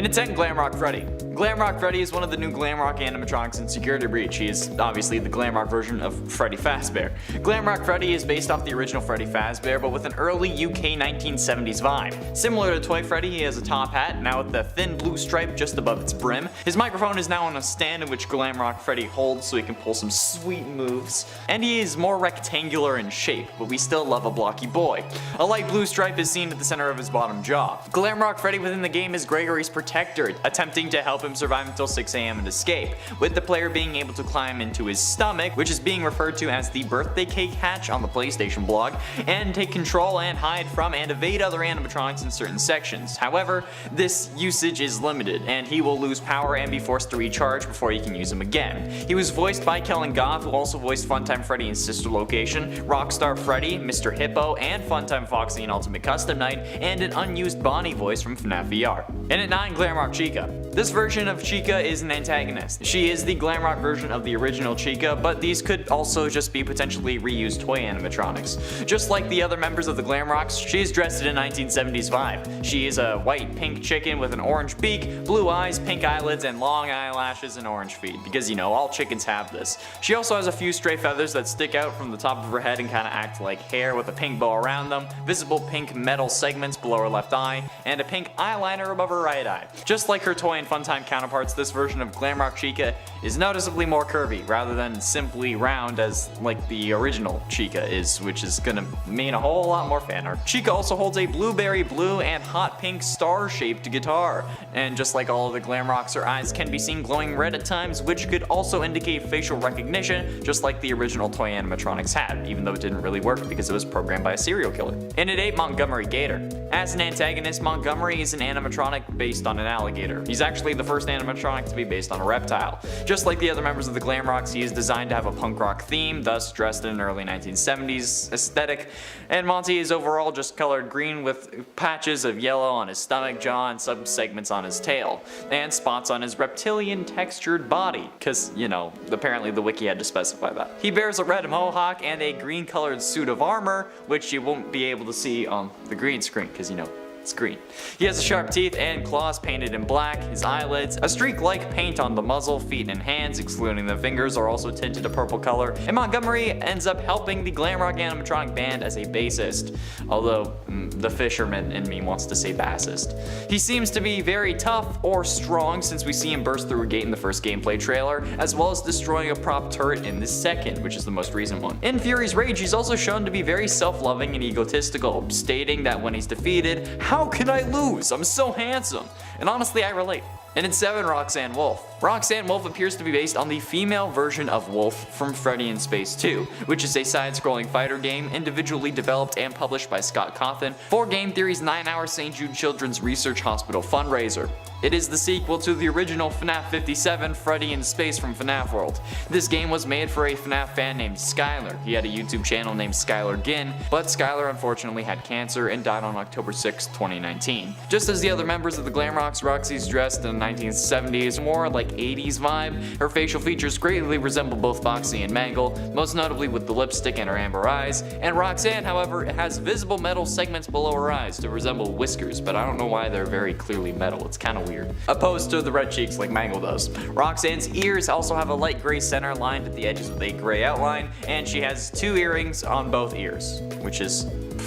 And it's 10 Glamrock Freddy. Glamrock Freddy is one of the new Glamrock animatronics in Security Breach. He is obviously the Glamrock version of Freddy Fazbear. Glamrock Freddy is based off the original Freddy Fazbear, but with an early UK 1970s vibe. Similar to Toy Freddy, he has a top hat, now with the thin blue stripe just above its brim. His microphone is now on a stand in which Glamrock Freddy holds so he can pull some sweet moves. And he is more rectangular in shape, but we still love a blocky boy. A light blue stripe is seen at the center of his bottom jaw. Glamrock Freddy within the game is Gregory's protector, attempting to help him survive until 6 AM and escape, with the player being able to climb into his stomach, which is being referred to as the birthday cake hatch on the PlayStation blog, and take control and hide from and evade other animatronics in certain sections. However, this usage is limited, and he will lose power and be forced to recharge before he can use him again. He was voiced by Kellen Goff, who also voiced Funtime Freddy in Sister Location, Rockstar Freddy, Mr. Hippo, and Funtime Foxy in Ultimate Custom Night, and an unused Bonnie voice from FNAF AR. And at 9, Glamrock Chica. This version of Chica is an antagonist. She is the Glamrock version of the original Chica, but these could also just be potentially reused toy animatronics. Just like the other members of the Glamrocks, she is dressed in a 1970s vibe. She is a white pink chicken with an orange beak, blue eyes, pink eyelids, and long eyelashes and orange feet, because you know, all chickens have this. She also has a few stray feathers that stick out from the top of her head and kinda act like hair with a pink bow around them, visible pink metal segments below her left eye, and a pink eyeliner above her right eye. Just like her toy and Funtime counterparts, this version of Glamrock Chica is noticeably more curvy, rather than simply round as like the original Chica is, which is gonna mean a whole lot more fan art. Chica also holds a blueberry blue and hot pink star-shaped guitar, and just like all of the Glamrocks, her eyes can be seen glowing red at times, which could also indicate facial recognition, just like the original toy animatronics had, even though it didn't really work because it was programmed by a serial killer. And at 8, Montgomery Gator. As an antagonist, Montgomery is an animatronic based on an alligator. He's actually the first animatronic to be based on a reptile. Just like the other members of the Glamrocks, he is designed to have a punk rock theme, thus dressed in an early 1970s aesthetic, and Monty is overall just colored green with patches of yellow on his stomach, jaw, and sub-segments on his tail, and spots on his reptilian textured body, cause, you know, apparently the wiki had to specify that. He bears a red mohawk and a green colored suit of armor, which you won't be able to see on the green screen, cause you know, it's green. He has sharp teeth and claws painted in black, his eyelids, a streak-like paint on the muzzle, feet, and hands, excluding the fingers, are also tinted a purple color, and Montgomery ends up helping the Glamrock animatronic band as a bassist, although the fisherman in me wants to say bassist. He seems to be very tough or strong since we see him burst through a gate in the first gameplay trailer, as well as destroying a prop turret in the second, which is the most recent one. In Fury's Rage, he's also shown to be very self-loving and egotistical, stating that when he's defeated, "How can I lose? I'm so handsome." And honestly, I relate. And in 7, Roxanne Wolf. Roxanne Wolf appears to be based on the female version of Wolf from Freddy in Space 2, which is a side-scrolling fighter game individually developed and published by Scott Cawthon for Game Theory's 9-hour St. Jude Children's Research Hospital fundraiser. It is the sequel to the original FNAF 57, Freddy in Space from FNAF World. This game was made for a FNAF fan named Skylar. He had a YouTube channel named Skylar Ginn, but Skylar unfortunately had cancer and died on October 6, 2019. Just as the other members of the Glamrocks, Roxy's dressed in a 1970s, more like 80s vibe. Her facial features greatly resemble both Foxy and Mangle, most notably with the lipstick and her amber eyes, and Roxanne, however, has visible metal segments below her eyes to resemble whiskers, but I don't know why they're very clearly metal. It's kinda weird. Opposed to the red cheeks like Mangle does. Roxanne's ears also have a light gray center lined at the edges with a gray outline, and she has 2 earrings on both ears, which is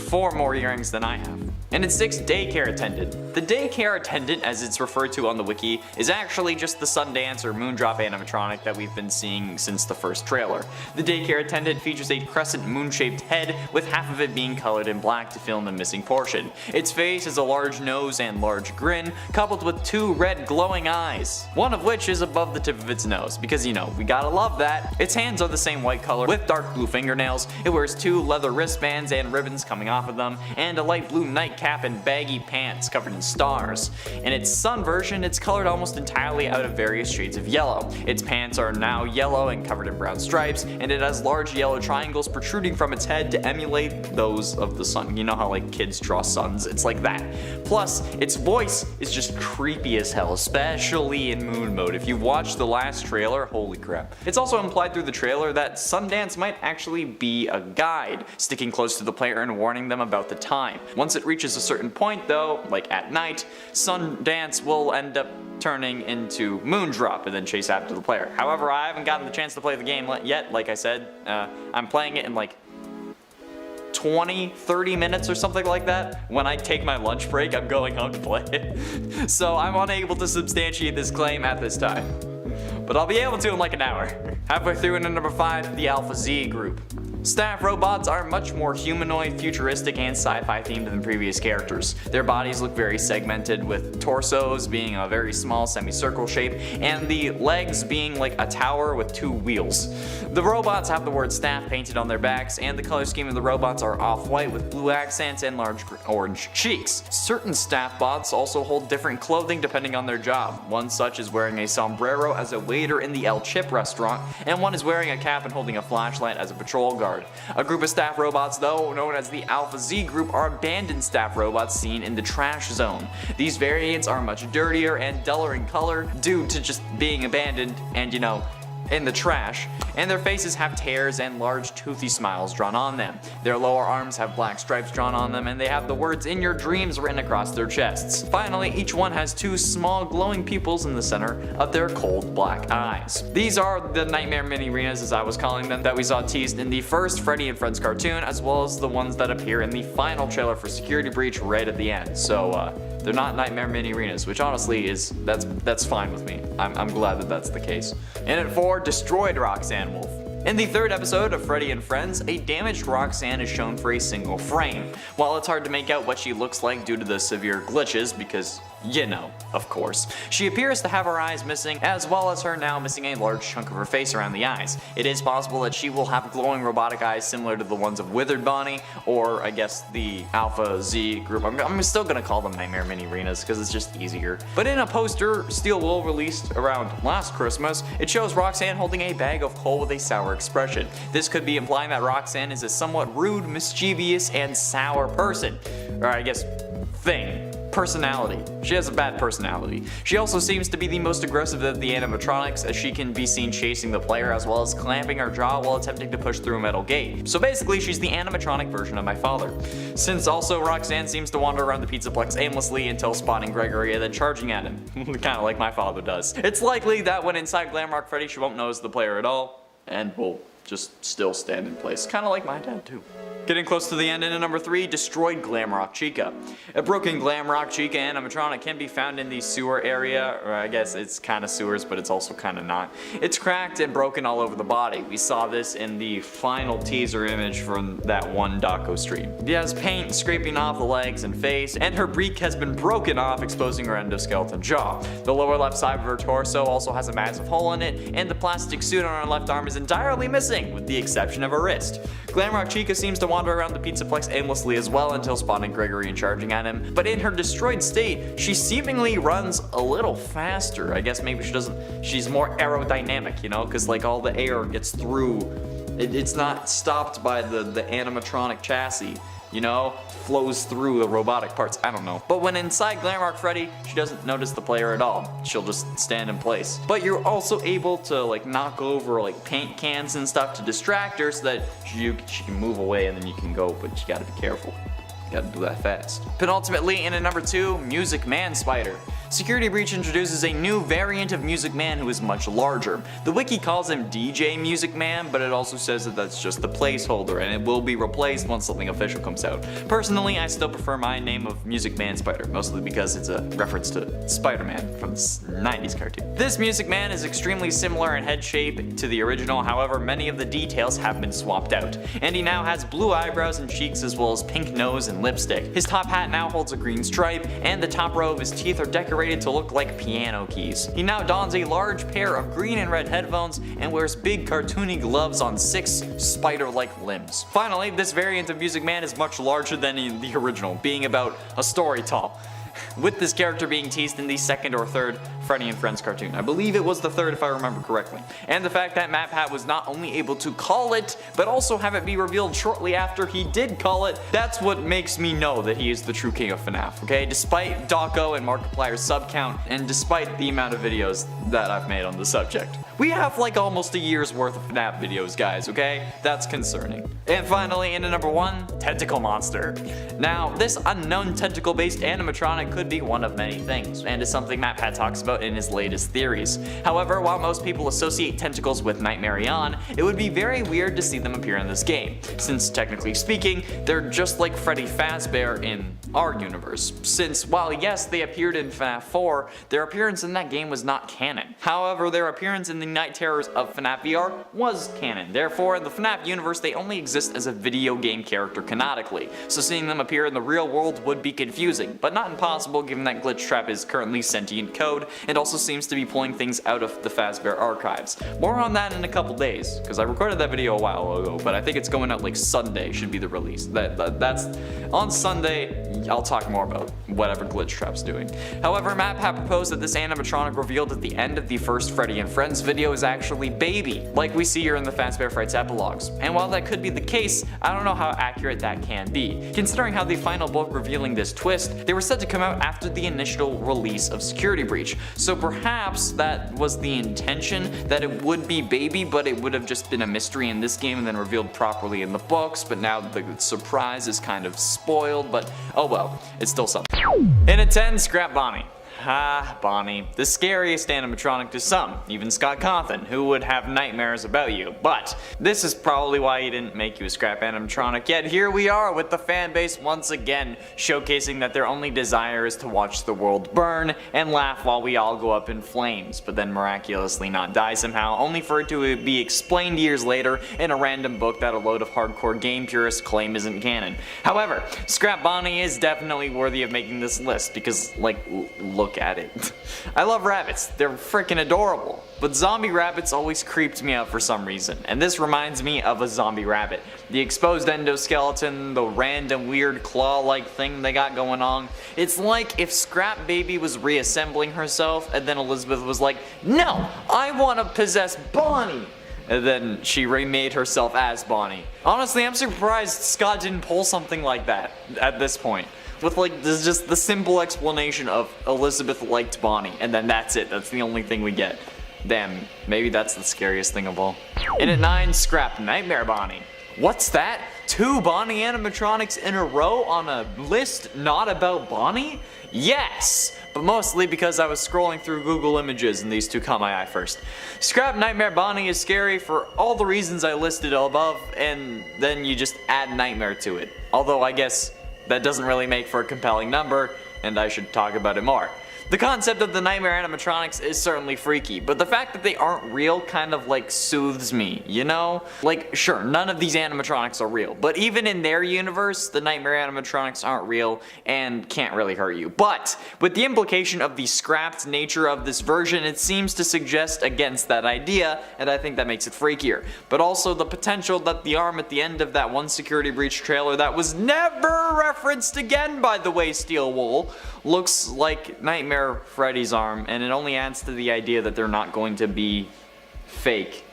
4 more earrings than I have. And at 6, Daycare Attendant. The Daycare Attendant, as it's referred to on the wiki, is actually just the Sundance or Moondrop animatronic that we've been seeing since the first trailer. The Daycare Attendant features a crescent moon-shaped head, with half of it being colored in black to fill in the missing portion. Its face is a large nose and large grin, coupled with 2 red glowing eyes, one of which is above the tip of its nose, because you know, we gotta love that. Its hands are the same white color with dark blue fingernails. It wears 2 leather wristbands and ribbons coming off of them, and a light blue nightcap and baggy pants covered in stars. In its sun version, it's colored almost entirely out of various shades of yellow. Its pants are now yellow and covered in brown stripes, and it has large yellow triangles protruding from its head to emulate those of the sun. You know how like kids draw suns? It's like that. Plus, its voice is just creepy as hell, especially in moon mode. If you watch the last trailer, holy crap. It's also implied through the trailer that Sundance might actually be a guide, sticking close to the player and warning them about the time. Once it reaches reaches a certain point though, like at night, Sundance will end up turning into Moondrop and then chase after the player. However, I haven't gotten the chance to play the game yet. Like I said, I'm playing it in like 20-30 minutes or something like that. When I take my lunch break, I'm going home to play it. So I'm unable to substantiate this claim at this time. But I'll be able to in like an hour. Halfway through into number 5, the Alpha Z group. Staff robots are much more humanoid, futuristic, and sci-fi themed than previous characters. Their bodies look very segmented, with torsos being a very small semicircle shape, and the legs being like a tower with 2 wheels. The robots have the word staff painted on their backs, and the color scheme of the robots are off-white with blue accents and large orange cheeks. Certain staff bots also hold different clothing depending on their job. One such is wearing a sombrero as a waiter in the El Chip restaurant, and one is wearing a cap and holding a flashlight as a patrol guard. A group of staff robots, though, known as the Alpha Z group, are abandoned staff robots seen in the trash zone. These variants are much dirtier and duller in color due to just being abandoned and, you know, in the trash, and their faces have tears and large toothy smiles drawn on them. Their lower arms have black stripes drawn on them, and they have the words "in your dreams" written across their chests. Finally, each one has 2 small glowing pupils in the center of their cold black eyes. These are the Nightmare Mini-Renas, as I was calling them, that we saw teased in the first Freddy and Friends cartoon, as well as the ones that appear in the final trailer for Security Breach right at the end. So they're not Nightmare Mini-Renas, which honestly is, that's fine with me. I'm glad that that's the case. And at 4, Destroyed Roxanne Wolf. In the 3rd episode of Freddy and Friends, a damaged Roxanne is shown for a single frame. While it's hard to make out what she looks like due to the severe glitches, because you know, of course, she appears to have her eyes missing, as well as her now missing a large chunk of her face around the eyes. It is possible that she will have glowing robotic eyes similar to the ones of Withered Bonnie, or I guess the Alpha Z group. I'm still gonna call them Nightmare Mini-Renas because it's just easier. But in a poster Steel Wool released around last Christmas, it shows Roxanne holding a bag of coal with a sour expression. This could be implying that Roxanne is a somewhat rude, mischievous, and sour person. Or I guess, thing. Personality. She has a bad personality. She also seems to be the most aggressive of the animatronics, as she can be seen chasing the player as well as clamping her jaw while attempting to push through a metal gate. So basically, she's the animatronic version of my father. Since also Roxanne seems to wander around the Pizzaplex aimlessly until spotting Gregory and then charging at him, kinda like my father does. It's likely that when inside Glamrock Freddy, she won't notice the player at all, and will just still stand in place, kinda like my dad too. Getting close to the end into number 3, Destroyed Glamrock Chica. A broken Glamrock Chica animatronic can be found in the sewer area, or I guess it's kinda sewers, but it's also kinda not. It's cracked and broken all over the body. We saw this in the final teaser image from that one doco stream. She has paint scraping off the legs and face, and her beak has been broken off, exposing her endoskeleton jaw. The lower left side of her torso also has a massive hole in it, and the plastic suit on her left arm is entirely missing, with the exception of her wrist. Glamrock Chica seems to wander around the Pizzaplex aimlessly as well until spotting Gregory and charging at him, but in her destroyed state, she seemingly runs a little faster. I guess maybe she's more aerodynamic, you know, because like all the air gets through, it's not stopped by the animatronic chassis, you know, flows through the robotic parts, I don't know. But when inside Glamrock Freddy, she doesn't notice the player at all. She'll just stand in place. But you're also able to like knock over like paint cans and stuff to distract her so that she can move away and then you can go, but you gotta be careful. You gotta do that fast. Penultimately, in at number 2, Music Man Spider. Security Breach introduces a new variant of Music Man who is much larger. The wiki calls him DJ Music Man, but it also says that that's just the placeholder and it will be replaced once something official comes out. Personally, I still prefer my name of Music Man Spider, mostly because it's a reference to Spider-Man from the 90s cartoon. This Music Man is extremely similar in head shape to the original, however many of the details have been swapped out. And he now has blue eyebrows and cheeks as well as pink nose and lipstick. His top hat now holds a green stripe, and the top row of his teeth are decorated to look like piano keys. He now dons a large pair of green and red headphones and wears big cartoony gloves on 6 spider-like limbs. Finally, this variant of Music Man is much larger than in the original, being about a story tall. with this character being teased in the second or third Freddy and Friends cartoon. I believe it was the third if I remember correctly. And the fact that MatPat was not only able to call it, but also have it be revealed shortly after he did call it, that's what makes me know that he is the true king of FNAF, okay? Despite Dawko and Markiplier's sub count, and despite the amount of videos that I've made on the subject. We have like almost a year's worth of FNAF videos, guys, okay? That's concerning. And finally, into number 1, Tentacle Monster. Now, this unknown tentacle-based animatronic could be one of many things, and is something MatPat talks about in his latest theories. However, while most people associate tentacles with Nightmare On, it would be very weird to see them appear in this game, since technically speaking, they're just like Freddy Fazbear in our universe. Since, while yes, they appeared in FNAF 4, their appearance in that game was not canon. However, their appearance in the Night Terrors of FNAF AR was canon. Therefore, in the FNAF universe, they only exist as a video game character canonically, so seeing them appear in the real world would be confusing, but not impossible given that glitchtrap is currently sentient code and also seems to be pulling things out of the Fazbear archives. More on that in a couple days, because I recorded that video a while ago, but I think it's going out like Sunday should be the release. That's on Sunday. I'll talk more about whatever glitchtrap's doing. However, MatPat proposed that this animatronic revealed at the end of the first Freddy and Friends video is actually Baby, like we see here in the Fazbear Frights epilogues. And while that could be the case, I don't know how accurate that can be. Considering how the final book revealing this twist, they were said to come out after the initial release of Security Breach. So perhaps that was the intention, that it would be Baby, but it would have just been a mystery in this game and then revealed properly in the books, but now the surprise is kind of spoiled, but oh well, it's still something. In a 10, Scrap Bonnie. Ah, Bonnie, the scariest animatronic to some, even Scott Cawthon, who would have nightmares about you. But this is probably why he didn't make you a scrap animatronic, yet here we are with the fan base once again showcasing that their only desire is to watch the world burn and laugh while we all go up in flames, but then miraculously not die somehow, only for it to be explained years later in a random book that a load of hardcore game purists claim isn't canon. However, Scrap Bonnie is definitely worthy of making this list because, like, look at it. I love rabbits, they're freaking adorable, but zombie rabbits always creeped me out for some reason, and this reminds me of a zombie rabbit. The exposed endoskeleton, the random weird claw-like thing they got going on. It's like if Scrap Baby was reassembling herself and then Elizabeth was like, no, I want to possess Bonnie! And then she remade herself as Bonnie. Honestly, I'm surprised Scott didn't pull something like that at this point. With like just the simple explanation of Elizabeth liked Bonnie, and then that's it. That's the only thing we get. Damn, maybe that's the scariest thing of all. In at 9, Scrap Nightmare Bonnie. What's that? 2 Bonnie animatronics in a row on a list not about Bonnie? Yes! But mostly because I was scrolling through Google Images and these two caught my eye first. Scrap Nightmare Bonnie is scary for all the reasons I listed above, and then you just add Nightmare to it. Although I guess that doesn't really make for a compelling number, and I should talk about it more. The concept of the Nightmare animatronics is certainly freaky, but the fact that they aren't real kind of like soothes me, you know? Like, sure, none of these animatronics are real, but even in their universe, the Nightmare animatronics aren't real and can't really hurt you. But with the implication of the scrapped nature of this version, it seems to suggest against that idea, and I think that makes it freakier. But also the potential that the arm at the end of that one Security Breach trailer that was never referenced again, by the way, Steel Wool, looks like Nightmare Freddy's arm, and it only adds to the idea that they're not going to be fake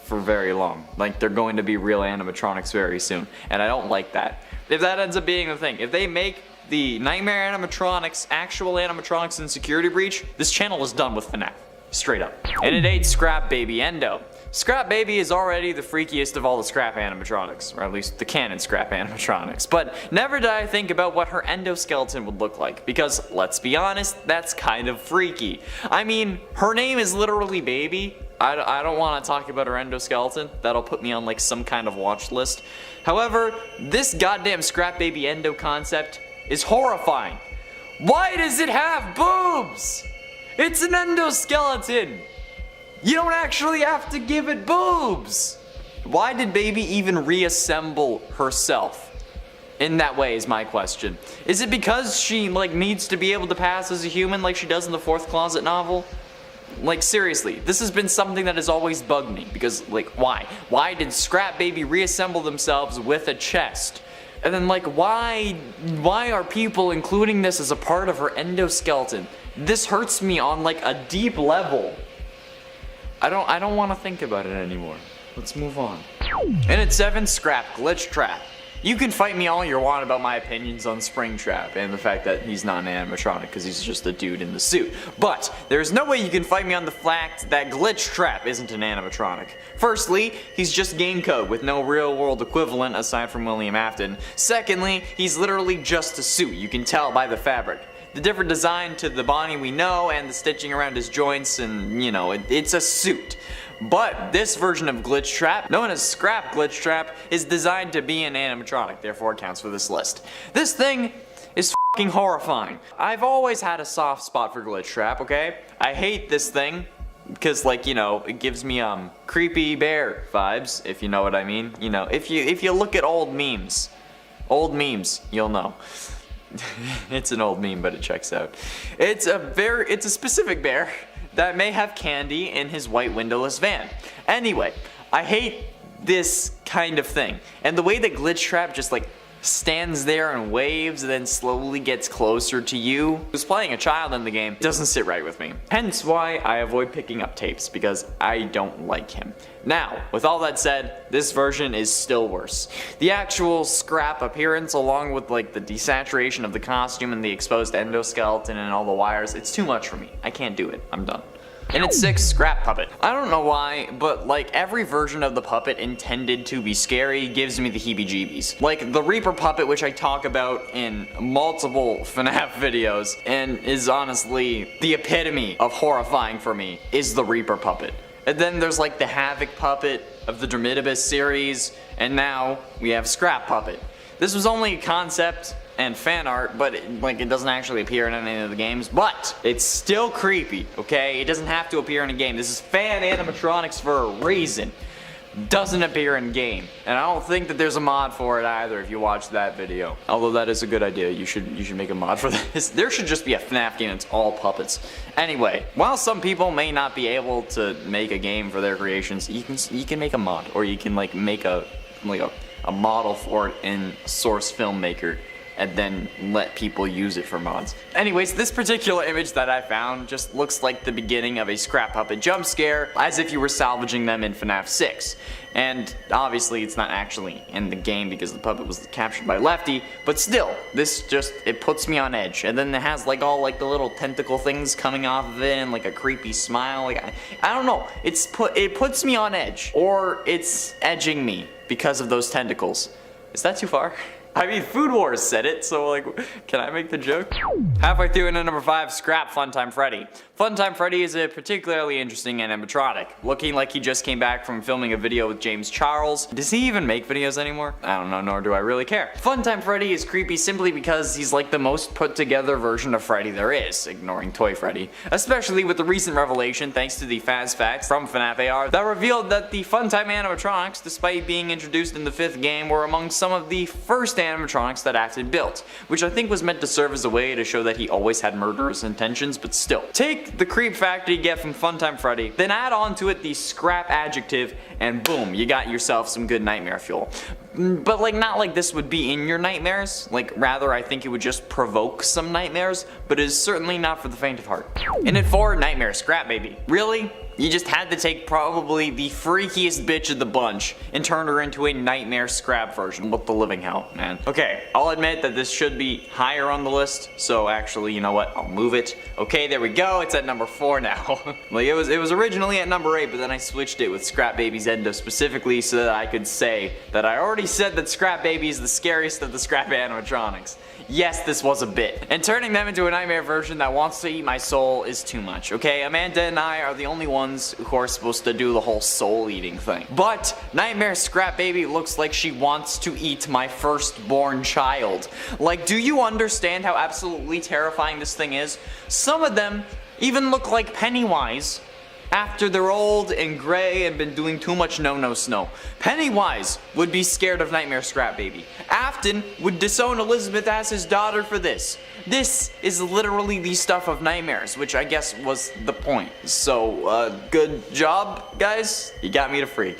for very long. Like, they're going to be real animatronics very soon, and I don't like that. If that ends up being the thing, if they make the Nightmare animatronics actual animatronics in Security Breach, this channel is done with FNAF. Straight up. And at 8, Scrap Baby Endo. Scrap Baby is already the freakiest of all the Scrap animatronics, or at least the canon Scrap animatronics, but never did I think about what her endoskeleton would look like, because let's be honest, that's kind of freaky. I mean, her name is literally Baby. I don't want to talk about her endoskeleton, that'll put me on like some kind of watch list. However, this goddamn Scrap Baby Endo concept is horrifying. Why does it have boobs? It's an endoskeleton! You don't actually have to give it boobs! Why did Baby even reassemble herself? In that way is my question. Is it because she like needs to be able to pass as a human like she does in the 4th Closet novel? Like seriously, this has been something that has always bugged me because like why? Why did Scrap Baby reassemble themselves with a chest? And then like why are people including this as a part of her endoskeleton? This hurts me on like a deep level. I don't want to think about it anymore. Let's move on. And at 7, scrap glitchtrap. You can fight me all you want about my opinions on Springtrap and the fact that he's not an animatronic because he's just a dude in the suit. But there's no way you can fight me on the fact that Glitchtrap isn't an animatronic. Firstly, he's just game code with no real world equivalent aside from William Afton. Secondly, he's literally just a suit. You can tell by the fabric. The different design to the body we know and the stitching around his joints and, you know, it's a suit. But this version of Glitchtrap, known as Scrap Glitchtrap, is designed to be an animatronic, therefore it counts for this list. This thing is f***ing horrifying. I've always had a soft spot for Glitchtrap, okay? I hate this thing because, like, you know, it gives me creepy bear vibes, if you know what I mean. You know, if you look at old memes, you'll know. It's an old meme, but it checks out. It's a specific bear that may have candy in his white windowless van. Anyway, I hate this kind of thing. And the way that Glitchtrap just like stands there and waves and then slowly gets closer to you, who's playing a child in the game, doesn't sit right with me. Hence why I avoid picking up tapes, because I don't like him. Now, with all that said, this version is still worse. The actual scrap appearance, along with like the desaturation of the costume and the exposed endoskeleton and all the wires, it's too much for me. I can't do it. I'm done. And at 6, scrap puppet. I don't know why, but like every version of the puppet intended to be scary gives me the heebie-jeebies. Like the Reaper puppet, which I talk about in multiple FNAF videos, and is honestly the epitome of horrifying for me, is the Reaper puppet. And then there's like the Havoc puppet of the Dramidibus series, and now we have Scrap puppet. This was only a concept and fan art, but it doesn't actually appear in any of the games, but it's still creepy, okay? It doesn't have to appear in a game. This is fan animatronics for a reason. Doesn't appear in game, and I don't think that there's a mod for it either if you watch that video. Although that is a good idea. You should make a mod for this. There should just be a FNAF game that's all puppets. Anyway, while some people may not be able to make a game for their creations, you can make a mod, or you can like make a model for it in Source Filmmaker, and then let people use it for mods. Anyways, this particular image that I found just looks like the beginning of a scrap puppet jump scare, as if you were salvaging them in FNAF 6. And obviously it's not actually in the game because the puppet was captured by Lefty, but still, this just, it puts me on edge. And then it has like all like the little tentacle things coming off of it and like a creepy smile. Like I don't know, it puts me on edge, or it's edging me because of those tentacles. Is that too far? I mean, Food Wars said it, so like, can I make the joke? Halfway through into number 5, scrap Funtime Freddy. Funtime Freddy is a particularly interesting animatronic, looking like he just came back from filming a video with James Charles. Does he even make videos anymore? I don't know, nor do I really care. Funtime Freddy is creepy simply because he's like the most put together version of Freddy there is, ignoring Toy Freddy. Especially with the recent revelation, thanks to the Faz Facts from FNAF AR, that revealed that the Funtime animatronics, despite being introduced in the 5th game, were among some of the first animatronics that Afton built, which I think was meant to serve as a way to show that he always had murderous intentions, but still. Take the creep factor you get from Funtime Freddy, then add on to it the scrap adjective, and boom, you got yourself some good nightmare fuel. But like, not like this would be in your nightmares, like rather I think it would just provoke some nightmares, but it is certainly not for the faint of heart. And at 4, nightmare scrap baby. Really? You just had to take probably the freakiest bitch of the bunch and turn her into a nightmare scrap version. What the living hell, man. Okay, I'll admit that this should be higher on the list, so actually, you know what, I'll move it. Okay, there we go, it's at number 4 now. Like, it was originally at number 8, but then I switched it with Scrap Baby's endo specifically so that I could say that I already said that Scrap Baby is the scariest of the scrap animatronics. Yes, this was a bit. And turning them into a nightmare version that wants to eat my soul is too much, okay? Amanda and I are the only ones who are supposed to do the whole soul eating thing. But Nightmare Scrap Baby looks like she wants to eat my firstborn child. Like, do you understand how absolutely terrifying this thing is? Some of them even look like Pennywise after they're old and gray and been doing too much no snow. Pennywise would be scared of Nightmare Scrap Baby. Afton would disown Elizabeth as his daughter for this. This is literally the stuff of nightmares, which I guess was the point. So, good job, guys. You got me to freak.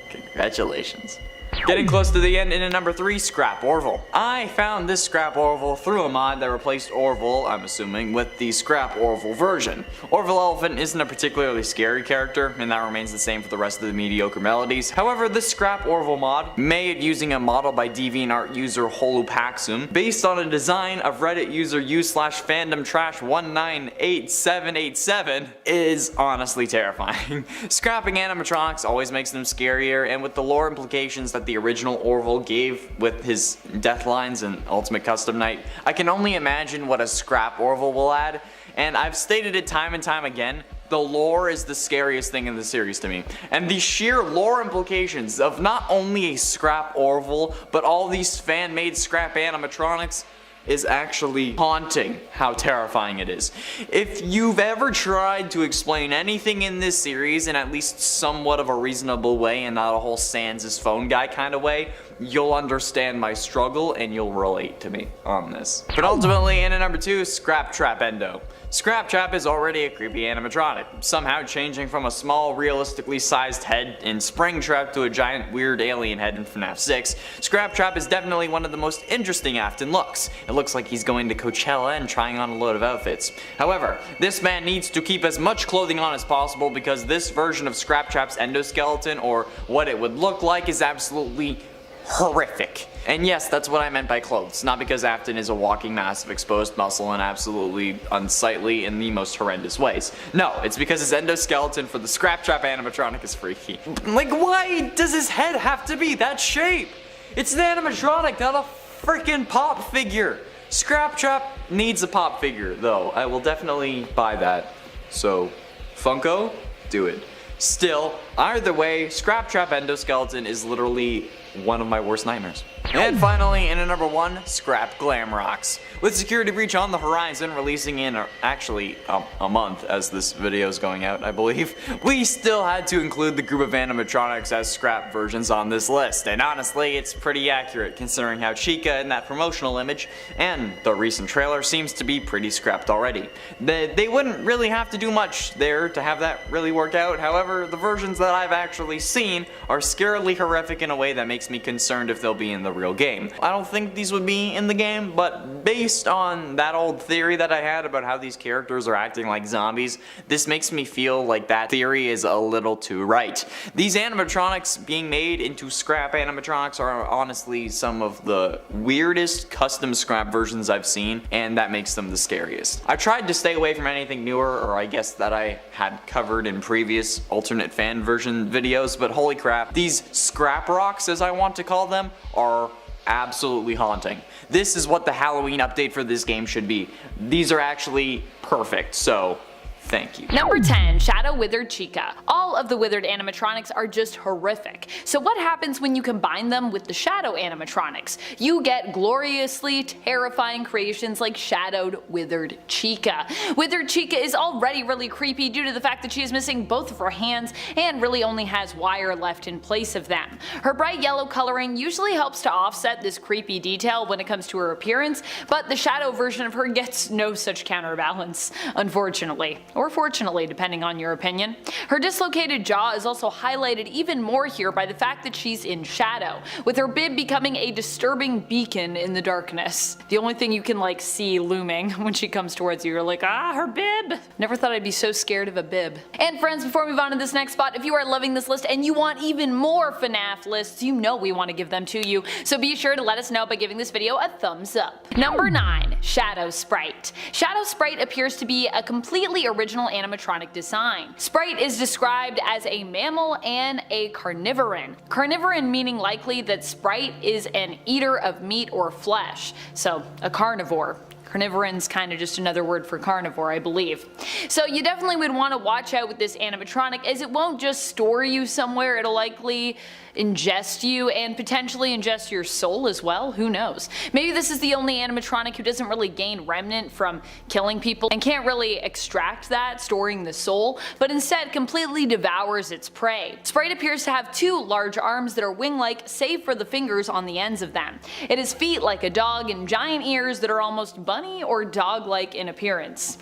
Congratulations. Getting close to the end in number 3, Scrap Orville. I found this Scrap Orville through a mod that replaced Orville, I'm assuming, with the Scrap Orville version. Orville Elephant isn't a particularly scary character, and that remains the same for the rest of the mediocre melodies. However, this Scrap Orville mod, made using a model by DeviantArt user Holupaxum, based on a design of Reddit user u/fandomtrash198787, is honestly terrifying. Scrapping animatronics always makes them scarier, and with the lore implications that the original Orville gave with his death lines and Ultimate Custom Night, I can only imagine what a Scrap Orville will add, and I've stated it time and time again, the lore is the scariest thing in the series to me. And the sheer lore implications of not only a Scrap Orville, but all these fan-made scrap animatronics is actually haunting how terrifying it is. If you've ever tried to explain anything in this series in at least somewhat of a reasonable way and not a whole Sans' phone guy kind of way, you'll understand my struggle and you'll relate to me on this. But ultimately, in at number 2, Scrap Trap Endo. Scrap Trap is already a creepy animatronic, somehow changing from a small, realistically sized head in Springtrap to a giant, weird alien head in FNAF 6. Scrap Trap is definitely one of the most interesting Afton looks. It looks like he's going to Coachella and trying on a load of outfits. However, this man needs to keep as much clothing on as possible because this version of Scrap Trap's endoskeleton, or what it would look like, is absolutely horrific. And yes, that's what I meant by clothes, not because Afton is a walking mass of exposed muscle and absolutely unsightly in the most horrendous ways. No, it's because his endoskeleton for the Scrap Trap animatronic is freaky. Like, why does his head have to be that shape? It's an animatronic, not a freaking pop figure. Scrap Trap needs a pop figure, though. I will definitely buy that. So, Funko, do it. Still, either way, Scrap Trap endoskeleton is literally one of my worst nightmares. And finally, in at number 1, Scrap Glamrocks. With Security Breach on the horizon, releasing in actually a month as this video is going out, I believe, we still had to include the group of animatronics as scrap versions on this list. And honestly, it's pretty accurate considering how Chica in that promotional image and the recent trailer seems to be pretty scrapped already. They wouldn't really have to do much there to have that really work out. However, the versions that I've actually seen are scarily horrific in a way that makes me concerned if they'll be in the real game. I don't think these would be in the game, but based on that old theory that I had about how these characters are acting like zombies, this makes me feel like that theory is a little too right. These animatronics being made into scrap animatronics are honestly some of the weirdest custom scrap versions I've seen, and that makes them the scariest. I tried to stay away from anything newer, or I guess that I had covered in previous alternate fan version videos, but holy crap, these scrap rocks, as I want to call them, are absolutely haunting. This is what the Halloween update for this game should be. These are actually perfect, so thank you. Number 10, Shadow Withered Chica. All of the withered animatronics are just horrific. So what happens when you combine them with the shadow animatronics? You get gloriously terrifying creations like Shadowed Withered Chica. Withered Chica is already really creepy due to the fact that she is missing both of her hands and really only has wire left in place of them. Her bright yellow coloring usually helps to offset this creepy detail when it comes to her appearance, but the shadow version of her gets no such counterbalance, unfortunately. Or fortunately, depending on your opinion. Her dislocated jaw is also highlighted even more here by the fact that she's in shadow, with her bib becoming a disturbing beacon in the darkness. The only thing you can see looming when she comes towards you, you're like, ah, her bib! Never thought I'd be so scared of a bib. And friends, before we move on to this next spot, if you are loving this list and you want even more FNAF lists, you know we want to give them to you, so be sure to let us know by giving this video a thumbs up. Number 9, Shadow Sprite. Shadow Sprite appears to be a completely original animatronic design. Sprite is described as a mammal and a carnivoran. Carnivoran meaning likely that Sprite is an eater of meat or flesh, so a carnivore. Carnivoran's kind of just another word for carnivore, I believe. So you definitely would want to watch out with this animatronic, as it won't just store you somewhere, it'll likely ingest you and potentially ingest your soul as well, who knows. Maybe this is the only animatronic who doesn't really gain remnant from killing people and can't really extract that, storing the soul, but instead completely devours its prey. Sprite appears to have 2 large arms that are wing-like save for the fingers on the ends of them. It has feet like a dog and giant ears that are almost bunny or dog-like in appearance.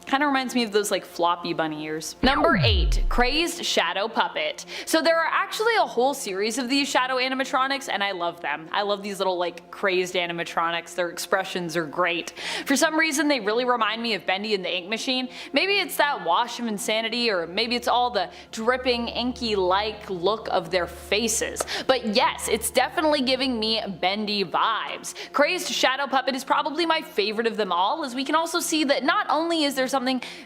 Kind of reminds me of those like floppy bunny ears. Number 8. Crazed Shadow Puppet. So there are actually a whole series of these shadow animatronics and I love them. I love these little like crazed animatronics. Their expressions are great. For some reason they really remind me of Bendy and the Ink Machine. Maybe it's that wash of insanity, or maybe it's all the dripping inky-like look of their faces. But yes, it's definitely giving me Bendy vibes. Crazed Shadow Puppet is probably my favorite of them all, as we can also see that not only is there something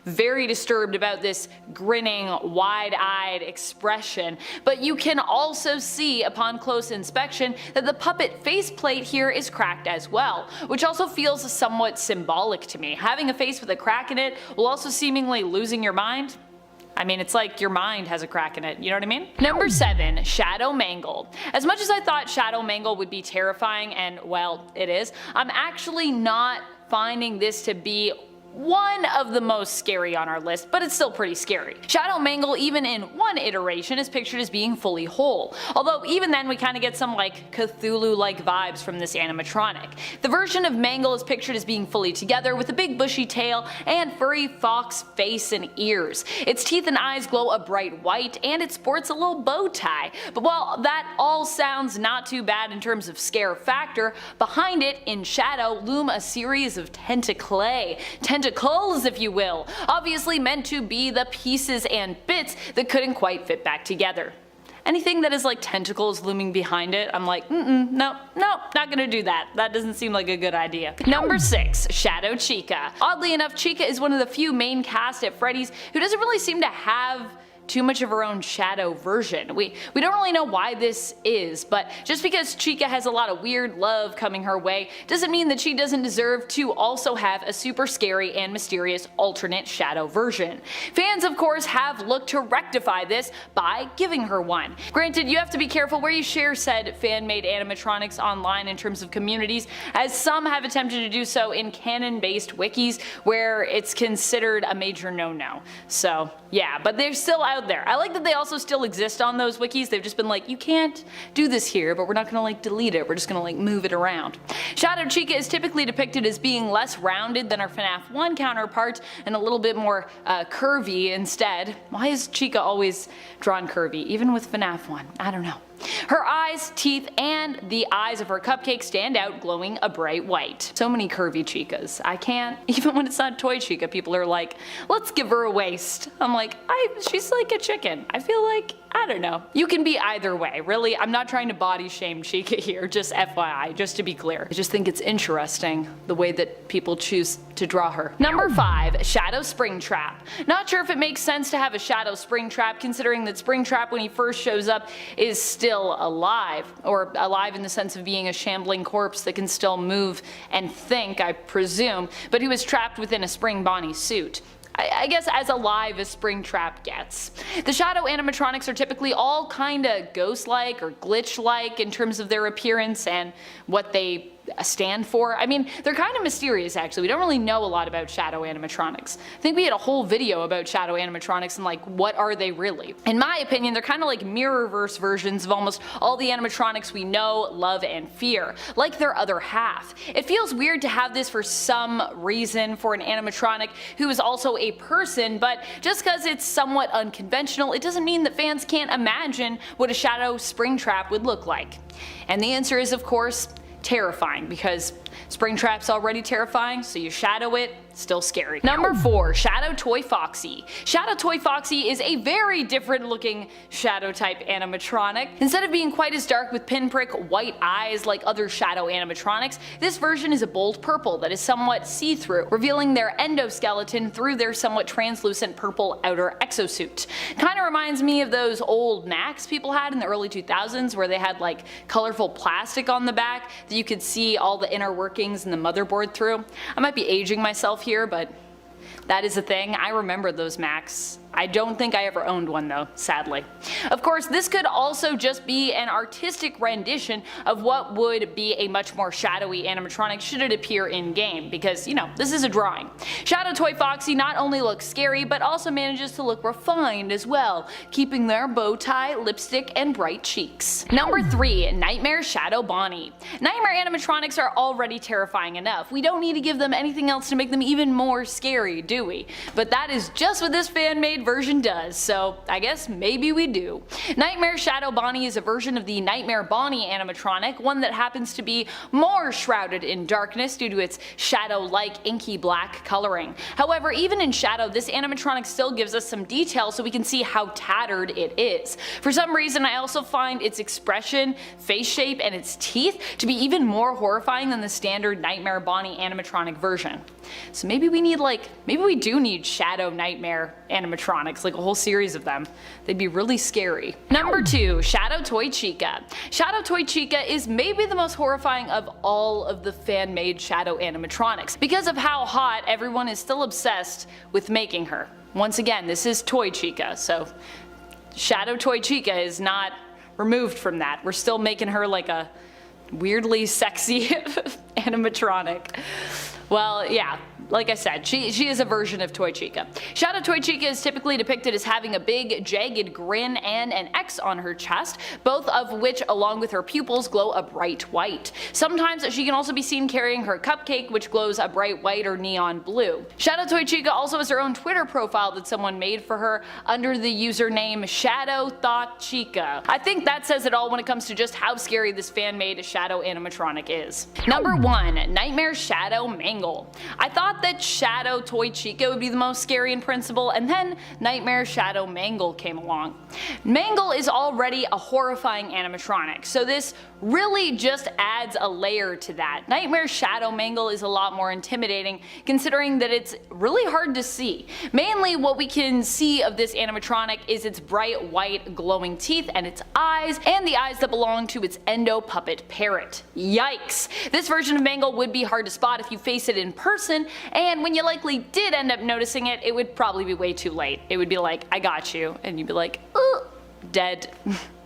very disturbed about this grinning, wide-eyed expression, but you can also see upon close inspection that the puppet faceplate here is cracked as well, which also feels somewhat symbolic to me. Having a face with a crack in it while also seemingly losing your mind? I mean, it's like your mind has a crack in it, you know what I mean? Number 7. Shadow Mangle. As much as I thought Shadow Mangle would be terrifying, and well, it is, I'm actually not finding this to be one of the most scary on our list, but it's still pretty scary. Shadow Mangle, even in one iteration, is pictured as being fully whole, although even then we kind of get some like Cthulhu-like vibes from this animatronic. The version of Mangle is pictured as being fully together with a big bushy tail and furry fox face and ears. Its teeth and eyes glow a bright white and it sports a little bow tie. But while that all sounds not too bad in terms of scare factor, behind it in shadow loom a series of tentacles, if you will, obviously meant to be the pieces and bits that couldn't quite fit back together. Anything that is like tentacles looming behind it, I'm like, no, not gonna do that. That doesn't seem like a good idea. Number 6. Shadow Chica. Oddly enough, Chica is one of the few main cast at Freddy's who doesn't really seem to have too much of her own shadow version. We don't really know why this is, but just because Chica has a lot of weird love coming her way doesn't mean that she doesn't deserve to also have a super scary and mysterious alternate shadow version. Fans of course have looked to rectify this by giving her one. Granted, you have to be careful where you share said fan-made animatronics online in terms of communities, as some have attempted to do so in canon-based wikis where it's considered a major no-no. So yeah, but they're still out there. I like that they also still exist on those wikis. They've just been like, you can't do this here, but we're not gonna like delete it, we're just gonna like move it around. Shadow Chica is typically depicted as being less rounded than our FNAF 1 counterpart and a little bit more curvy instead. Why is Chica always drawn curvy, even with FNAF 1? I don't know. Her eyes, teeth, and the eyes of her cupcake stand out, glowing a bright white. So many curvy Chicas. I can't, even when it's not Toy Chica, people are like, let's give her a waist. I'm like, she's like a chicken. I feel like, I don't know. You can be either way, really. I'm not trying to body shame Chica here, just FYI, just to be clear. I just think it's interesting the way that people choose to draw her. Number 5. Shadow Springtrap. Not sure if it makes sense to have a Shadow Springtrap, considering that Springtrap when he first shows up is still alive, or alive in the sense of being a shambling corpse that can still move and think, I presume, but he was trapped within a Spring Bonnie suit. I guess as alive as Springtrap gets. The shadow animatronics are typically all kinda ghost-like or glitch-like in terms of their appearance and what they stand for. I mean, they're kind of mysterious actually. We don't really know a lot about shadow animatronics. I think we had a whole video about shadow animatronics and like, what are they really? In my opinion, they're kind of like mirrorverse versions of almost all the animatronics we know, love, and fear, like their other half. It feels weird to have this for some reason for an animatronic who is also a person, but just because it's somewhat unconventional, it doesn't mean that fans can't imagine what a shadow Springtrap would look like. And the answer is, of course, terrifying, because Springtrap's already terrifying, so you shadow it, still scary. Number 4. Shadow Toy Foxy. Shadow Toy Foxy is a very different looking shadow type animatronic. Instead of being quite as dark with pinprick white eyes like other shadow animatronics, this version is a bold purple that is somewhat see-through, revealing their endoskeleton through their somewhat translucent purple outer exosuit. Kinda reminds me of those old Macs people had in the early 2000s where they had like colorful plastic on the back that you could see all the inner workings and the motherboard through. I might be aging myself here, but that is a thing. I remember those Macs. I don't think I ever owned one though, sadly. Of course, this could also just be an artistic rendition of what would be a much more shadowy animatronic should it appear in game, because, you know, this is a drawing. Shadow Toy Foxy not only looks scary, but also manages to look refined as well, keeping their bow tie, lipstick, and bright cheeks. Number 3. Nightmare Shadow Bonnie. Nightmare animatronics are already terrifying enough. We don't need to give them anything else to make them even more scary, do we? But that is just what this fan-made version does, so I guess maybe we do. Nightmare Shadow Bonnie is a version of the Nightmare Bonnie animatronic, one that happens to be more shrouded in darkness due to its shadow-like inky black coloring. However, even in shadow, this animatronic still gives us some detail so we can see how tattered it is. For some reason, I also find its expression, face shape, and its teeth to be even more horrifying than the standard Nightmare Bonnie animatronic version. So maybe we do need Shadow Nightmare animatronics, like a whole series of them. They'd be really scary. Number 2. Shadow Toy Chica. Shadow Toy Chica is maybe the most horrifying of all of the fan-made Shadow animatronics, because of how hot everyone is still obsessed with making her. Once again, this is Toy Chica, so Shadow Toy Chica is not removed from that. We're still making her like a weirdly sexy animatronic. Well, yeah, like I said, she is a version of Toy Chica. Shadow Toy Chica is typically depicted as having a big, jagged grin and an X on her chest, both of which, along with her pupils, glow a bright white. Sometimes she can also be seen carrying her cupcake, which glows a bright white or neon blue. Shadow Toy Chica also has her own Twitter profile that someone made for her under the username Shadow Thought Chica. I think that says it all when it comes to just how scary this fan-made Shadow animatronic is. Number 1. Nightmare Shadow Mangle. I thought that Shadow Toy Chica would be the most scary in principle, and then Nightmare Shadow Mangle came along. Mangle is already a horrifying animatronic, so this really just adds a layer to that. Nightmare Shadow Mangle is a lot more intimidating, considering that it's really hard to see. Mainly what we can see of this animatronic is its bright white glowing teeth and its eyes, and the eyes that belong to its endo puppet parrot. Yikes! This version of Mangle would be hard to spot if you face it in person, and when you likely did end up noticing it, it would probably be way too late. It would be like, I got you, and you'd be like, dead.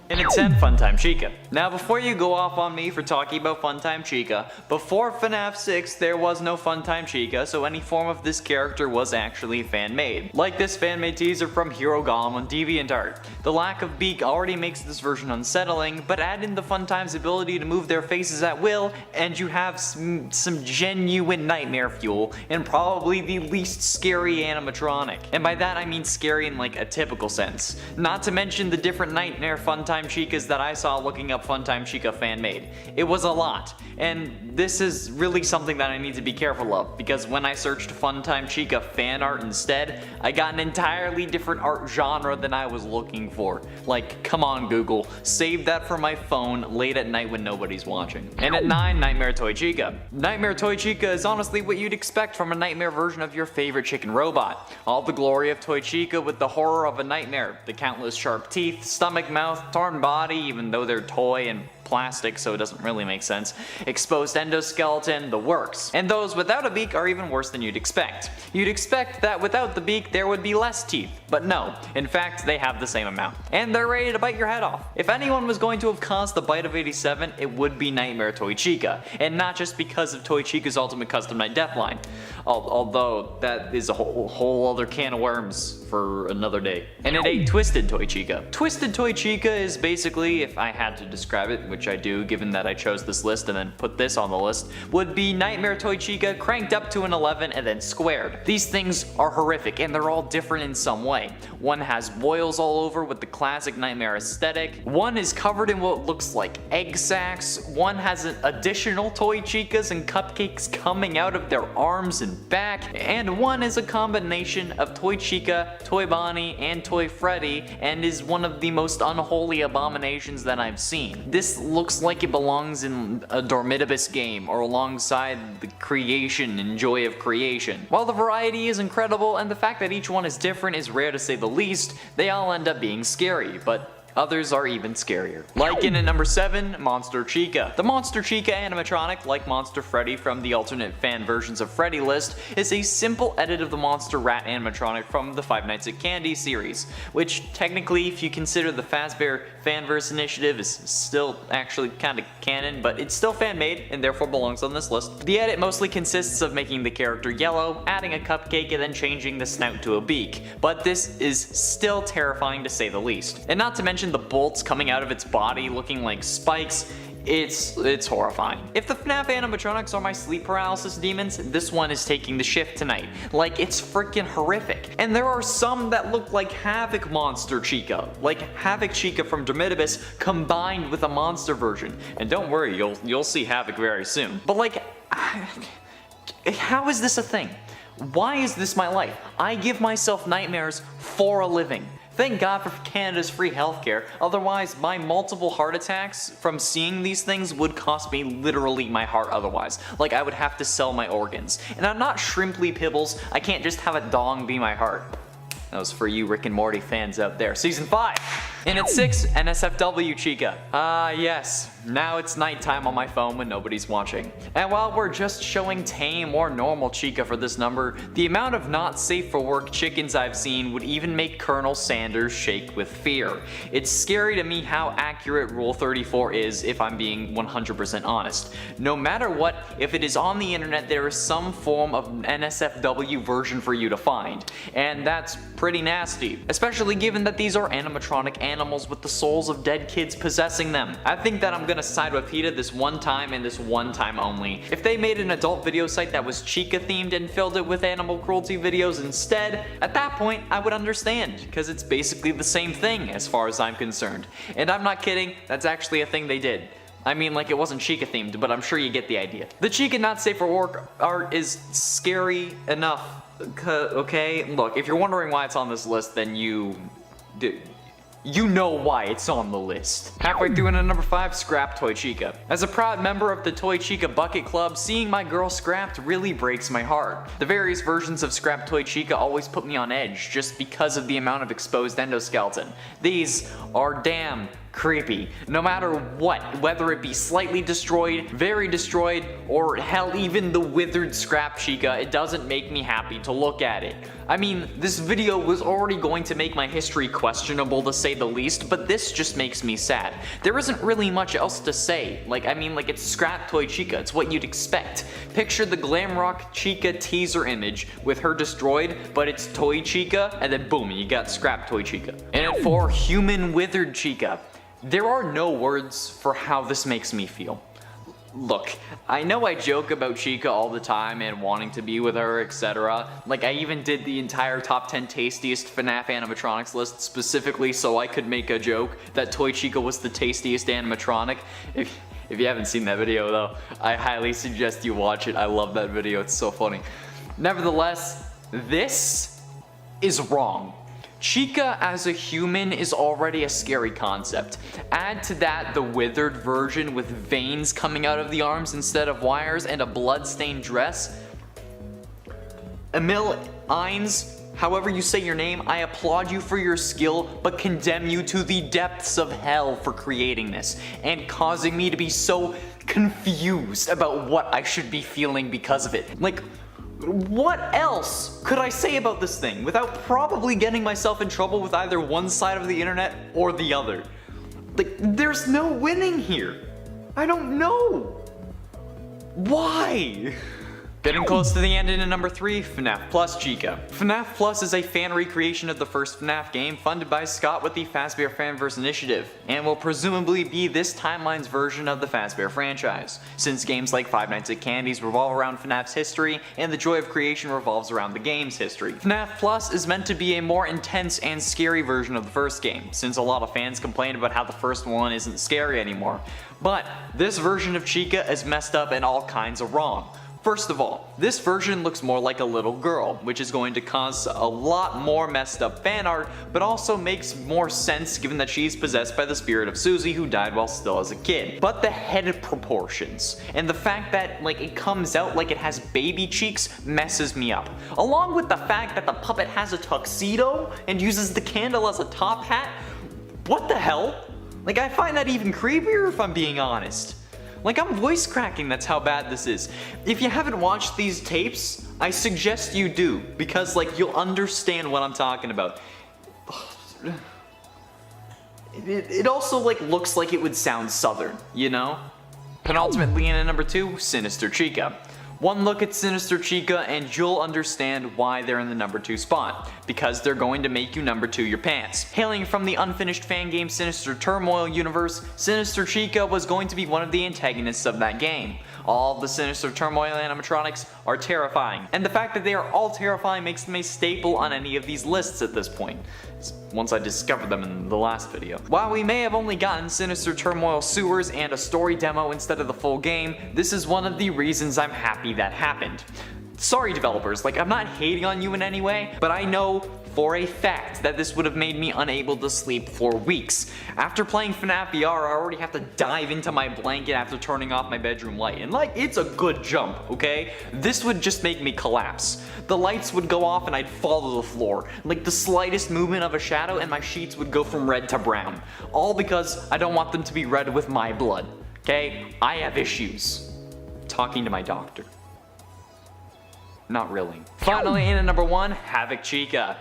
And it's Funtime Chica. Now before you go off on me for talking about Funtime Chica, before FNAF 6 there was no Funtime Chica, so any form of this character was actually fan-made. Like this fan-made teaser from Hero Golem on DeviantArt. The lack of beak already makes this version unsettling, but add in the Funtime's ability to move their faces at will, and you have some genuine nightmare fuel, and probably the least scary animatronic. And by that I mean scary in like a typical sense. Not to mention the different nightmare Funtime Chicas that I saw looking up Funtime Chica fan-made. It was a lot, and this is really something that I need to be careful of, because when I searched Funtime Chica fan art instead, I got an entirely different art genre than I was looking for. Like, come on Google, save that for my phone late at night when nobody's watching. And at 9, Nightmare Toy Chica. Nightmare Toy Chica is honestly what you'd expect from a nightmare version of your favorite chicken robot. All the glory of Toy Chica with the horror of a nightmare, the countless sharp teeth, stomach, mouth, torn body, even though they're toy and plastic, so it doesn't really make sense, exposed endoskeleton, the works. And those without a beak are even worse than you'd expect. You'd expect that without the beak there would be less teeth, but no, in fact they have the same amount. And they're ready to bite your head off. If anyone was going to have caused the bite of 87, it would be Nightmare Toy Chica, and not just because of Toy Chica's Ultimate Custom Night Deathline, although that is a whole other can of worms for another day. And at 8, Twisted Toy Chica. Twisted Toy Chica is basically, if I had to describe it, which I do given that I chose this list and then put this on the list, would be Nightmare Toy Chica cranked up to an 11 and then squared. These things are horrific and they're all different in some way. One has boils all over with the classic nightmare aesthetic, one is covered in what looks like egg sacs, one has additional Toy Chicas and cupcakes coming out of their arms and back, and one is a combination of Toy Chica, Toy Bonnie, and Toy Freddy, and is one of the most unholy abominations that I've seen. This looks like it belongs in a Dormitibus game or alongside the creation and joy of creation. While the variety is incredible and the fact that each one is different is rare to say the least, they all end up being scary, but Others are even scarier. Like in at number 7, Monster Chica. The Monster Chica animatronic, like Monster Freddy from the alternate fan versions of Freddy list, is a simple edit of the Monster Rat animatronic from the Five Nights at Candy series, which technically, if you consider the Fazbear Fanverse initiative, is still actually kinda canon, but it's still fan-made and therefore belongs on this list. The edit mostly consists of making the character yellow, adding a cupcake, and then changing the snout to a beak, but this is still terrifying to say the least. And not to mention the bolts coming out of its body looking like spikes. It's horrifying. If the FNAF animatronics are my sleep paralysis demons, this one is taking the shift tonight. Like, it's freaking horrific. And there are some that look like Havoc Monster Chica, like Havoc Chica from Dromitibus combined with a monster version. And don't worry, you'll see Havoc very soon. But like, how is this a thing? Why is this my life? I give myself nightmares for a living. Thank God for Canada's free healthcare, otherwise my multiple heart attacks from seeing these things would cost me literally my heart otherwise. Like, I would have to sell my organs. And I'm not Shrimply Pibbles, I can't just have a dong be my heart. That was for you Rick and Morty fans out there. Season 5! And at 6, NSFW Chica. Yes. Now it's nighttime on my phone when nobody's watching. And while we're just showing tame or normal Chica for this number, the amount of not safe for work chickens I've seen would even make Colonel Sanders shake with fear. It's scary to me how accurate Rule 34 is, if I'm being 100% honest. No matter what, if it is on the internet, there is some form of NSFW version for you to find. And that's pretty nasty, especially given that these are animatronic animals with the souls of dead kids possessing them. I think that I'm gonna side with PETA this one time and this one time only. If they made an adult video site that was Chica themed and filled it with animal cruelty videos instead, at that point I would understand, because it's basically the same thing as far as I'm concerned. And I'm not kidding, that's actually a thing they did. I mean, like, it wasn't Chica themed, but I'm sure you get the idea. The Chica Not Safe for Work art is scary enough, okay? Look, if you're wondering why it's on this list, then you know why it's on the list. Halfway through into number 5, Scrap Toy Chica. As a proud member of the Toy Chica Bucket Club, seeing my girl scrapped really breaks my heart. The various versions of Scrap Toy Chica always put me on edge just because of the amount of exposed endoskeleton. These are damn creepy. No matter what, whether it be slightly destroyed, very destroyed, or hell, even the withered Scrap Chica, it doesn't make me happy to look at it. I mean, this video was already going to make my history questionable to say the least, but this just makes me sad. There isn't really much else to say. I mean, it's Scrap Toy Chica, it's what you'd expect. Picture the Glamrock Chica teaser image with her destroyed, but it's Toy Chica, and then boom, you got Scrap Toy Chica. And at 4, Human Withered Chica. There are no words for how this makes me feel. Look, I know I joke about Chica all the time and wanting to be with her, etc. I even did the entire top 10 tastiest FNAF animatronics list specifically so I could make a joke that Toy Chica was the tastiest animatronic. If you haven't seen that video though, I highly suggest you watch it. I love that video, it's so funny. Nevertheless, this is wrong. Chica as a human is already a scary concept. Add to that the withered version with veins coming out of the arms instead of wires and a bloodstained dress. Emil Ines, however you say your name, I applaud you for your skill, but condemn you to the depths of hell for creating this and causing me to be so confused about what I should be feeling because of it. What else could I say about this thing without probably getting myself in trouble with either one side of the internet or the other? There's no winning here. I don't know. Why? Getting close to the end in number 3, FNAF Plus Chica. FNAF Plus is a fan recreation of the first FNAF game funded by Scott with the Fazbear Fanverse initiative, and will presumably be this timeline's version of the Fazbear franchise, since games like Five Nights at Candy's revolve around FNAF's history, and the joy of creation revolves around the game's history. FNAF Plus is meant to be a more intense and scary version of the first game, since a lot of fans complained about how the first one isn't scary anymore. But this version of Chica is messed up and all kinds of wrong. First of all, this version looks more like a little girl, which is going to cause a lot more messed up fan art, but also makes more sense given that she's possessed by the spirit of Susie who died while still as a kid. But the head proportions, and the fact that it comes out like it has baby cheeks messes me up. Along with the fact that the puppet has a tuxedo and uses the candle as a top hat. What the hell? Like, I find that even creepier if I'm being honest. Like, I'm voice cracking, that's how bad this is. If you haven't watched these tapes, I suggest you do, because like you'll understand what I'm talking about. It also like looks like it would sound southern, you know? Penultimately in at number 2, Sinister Chica. One look at Sinister Chica and you'll understand why they're in the number 2 spot, because they're going to make you number 2 your pants. Hailing from the unfinished fan game Sinister Turmoil universe, Sinister Chica was going to be one of the antagonists of that game. All of the Sinister Turmoil animatronics are terrifying, and the fact that they are all terrifying makes them a staple on any of these lists at this point, once I discovered them in the last video. While we may have only gotten Sinister Turmoil sewers and a story demo instead of the full game, this is one of the reasons I'm happy that happened. Sorry developers, like I'm not hating on you in any way, but I know for a fact that this would have made me unable to sleep for weeks. After playing FNAF AR, I already have to dive into my blanket after turning off my bedroom light, and like, it's a good jump, okay? This would just make me collapse. The lights would go off and I'd fall to the floor. Like the slightest movement of a shadow and my sheets would go from red to brown. All because I don't want them to be red with my blood, okay? I have issues. Talking to my doctor. Not really. Finally in at number 1, Havoc Chica.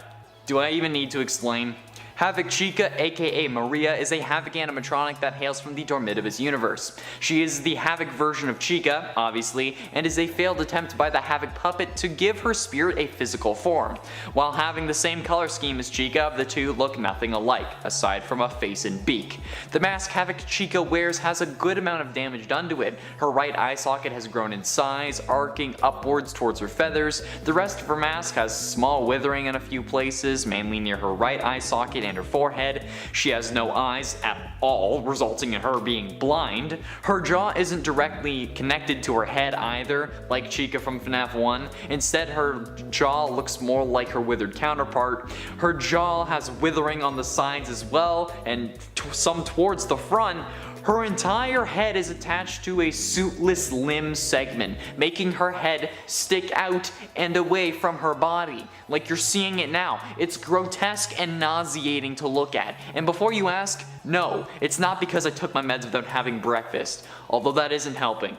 Do I even need to explain? Havoc Chica, aka Maria, is a Havoc animatronic that hails from the Dormitivus universe. She is the Havoc version of Chica, obviously, and is a failed attempt by the Havoc puppet to give her spirit a physical form. While having the same color scheme as Chica, the two look nothing alike, aside from a face and beak. The mask Havoc Chica wears has a good amount of damage done to it. Her right eye socket has grown in size, arcing upwards towards her feathers. The rest of her mask has small withering in a few places, mainly near her right eye socket and her forehead. She has no eyes at all, resulting in her being blind. Her jaw isn't directly connected to her head either, like Chica from FNAF 1. Instead, her jaw looks more like her withered counterpart. Her jaw has withering on the sides as well, and some towards the front. Her entire head is attached to a suitless limb segment, making her head stick out and away from her body. Like you're seeing it now. It's grotesque and nauseating to look at. And before you ask, no, it's not because I took my meds without having breakfast, although that isn't helping.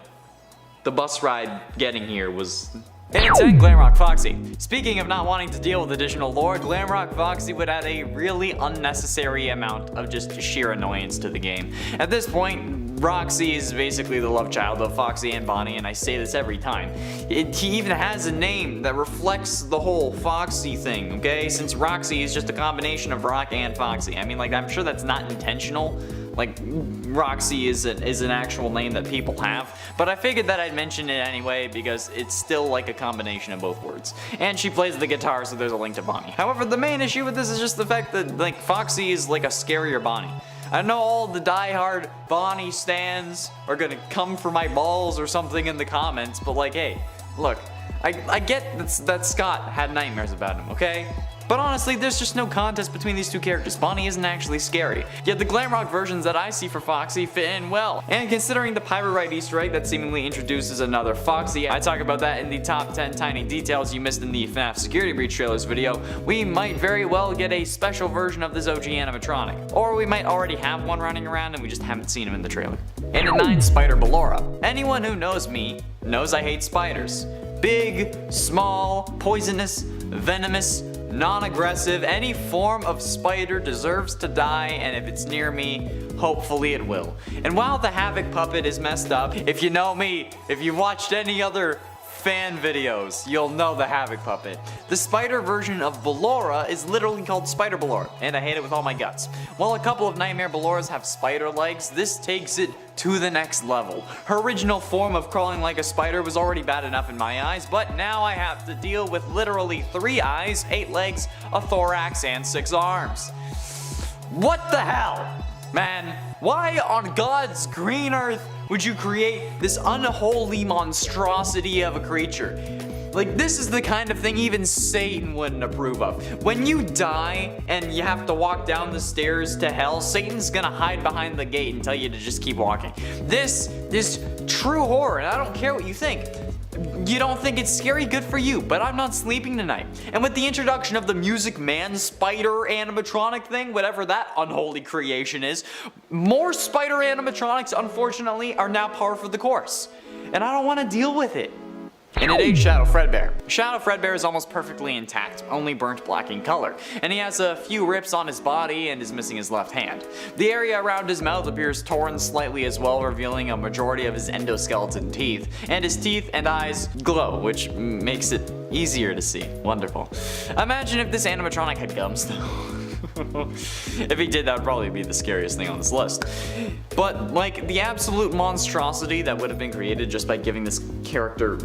The bus ride getting here was... And at 10, Glamrock Foxy. Speaking of not wanting to deal with additional lore, Glamrock Foxy would add a really unnecessary amount of just sheer annoyance to the game. At this point, Roxy is basically the love child of Foxy and Bonnie, and I say this every time. He even has a name that reflects the whole Foxy thing, okay? Since Roxy is just a combination of Rock and Foxy. I mean, like, I'm sure that's not intentional. Like, Roxy is an actual name that people have, but I figured that I'd mention it anyway because it's still like a combination of both words. And she plays the guitar, so there's a link to Bonnie. However, the main issue with this is just the fact that, like, Foxy is like a scarier Bonnie. I know all the die-hard Bonnie stans are gonna come for my balls or something in the comments, but like, hey, look, I get that Scott had nightmares about him, okay? But honestly, there's just no contest between these two characters. Bonnie isn't actually scary. Yet the Glamrock versions that I see for Foxy fit in well. And considering the Pyrite Easter egg that seemingly introduces another Foxy, I talk about that in the top 10 tiny details you missed in the FNAF Security Breach trailers video, we might very well get a special version of this OG animatronic. Or we might already have one running around and we just haven't seen him in the trailer. And at 9, Spider Balora. Anyone who knows me knows I hate spiders. Big, small, poisonous, venomous, non-aggressive, any form of spider deserves to die, and if it's near me, hopefully it will. And while the Havoc puppet is messed up, if you know me, if you've watched any other fan videos, you'll know the Havoc puppet. The spider version of Balora is literally called Spider Balora, and I hate it with all my guts. While a couple of Nightmare Baloras have spider legs, this takes it to the next level. Her original form of crawling like a spider was already bad enough in my eyes, but now I have to deal with literally 3 eyes, 8 legs, a thorax, and 6 arms. What the hell? Man, why on God's green earth would you create this unholy monstrosity of a creature? Like, this is the kind of thing even Satan wouldn't approve of. When you die and you have to walk down the stairs to hell, Satan's gonna hide behind the gate and tell you to just keep walking. This is true horror, and I don't care what you think. You don't think it's scary? Good for you, but I'm not sleeping tonight. And with the introduction of the Music Man spider animatronic thing, whatever that unholy creation is, more spider animatronics, unfortunately, are now par for the course. And I don't want to deal with it. And it ain't Shadow Fredbear. Shadow Fredbear is almost perfectly intact, only burnt black in color, and he has a few rips on his body and is missing his left hand. The area around his mouth appears torn slightly as well, revealing a majority of his endoskeleton teeth, and his teeth and eyes glow, which makes it easier to see. Wonderful. Imagine if this animatronic had gums though. If he did, that would probably be the scariest thing on this list. But like the absolute monstrosity that would have been created just by giving this character